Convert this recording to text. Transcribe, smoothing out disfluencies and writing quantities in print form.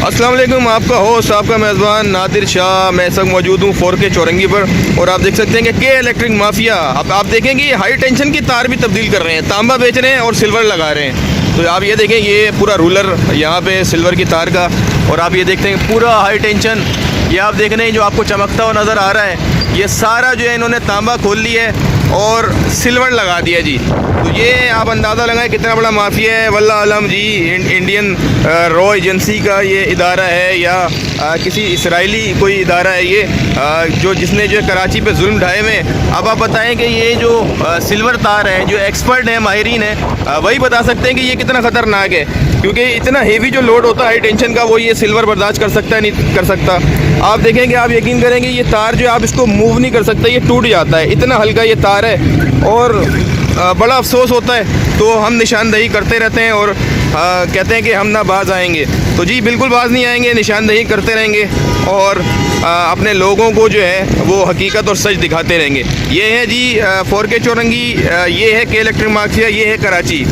अस्सलाम वालेकुम, आपका होस्ट आपका मेज़बान नादिर शाह। मैं इस वक्त मौजूद हूँ 4K चौरंगी पर और आप देख सकते हैं कि के इलेक्ट्रिक माफिया अब आप देखेंगे ये हाई टेंशन की तार भी तब्दील कर रहे हैं, तांबा बेच रहे हैं और सिल्वर लगा रहे हैं। तो आप ये देखें, ये पूरा रूलर यहाँ पे सिल्वर की तार का, और आप ये देखते हैं पूरा हाई टेंशन। ये आप देख रहे हैं जो आपको चमकता हुआ नज़र आ रहा है, ये सारा जो है इन्होंने तांबा खोल लिया है और सिल्वर लगा दिया जी। तो ये आप अंदाज़ा लगाएं कितना बड़ा माफिया है। वल्लाह आलम जी, इंडियन रॉ एजेंसी का ये इदारा है या किसी इसराइली कोई इदारा है ये, जो जिसने जो कराची पे जुल्म ढाए हुए। अब आप बताएं कि ये जो सिल्वर तार है, जो एक्सपर्ट हैं, माहिरीन हैं, वही बता सकते हैं कि ये कितना ख़तरनाक है, क्योंकि इतना हेवी जो लोड होता है हाई टेंशन का वो ये सिल्वर बर्दाश्त कर सकता है, नहीं कर सकता। आप देखेंगे, आप यकीन करेंगे, ये तार जो आप इसको मूव नहीं कर सकते, ये टूट जाता है, इतना हल्का ये तार है। और बड़ा अफसोस होता है, तो हम निशानदही करते रहते हैं और कहते हैं कि हम ना बाज आएंगे। तो जी बिल्कुल बाज नहीं आएंगे, निशानदही करते रहेंगे और अपने लोगों को जो है वो हकीकत और सच दिखाते रहेंगे। ये है जी 4K चौरंगी, ये है के इलेक्ट्रिक माफिया, ये है कराची।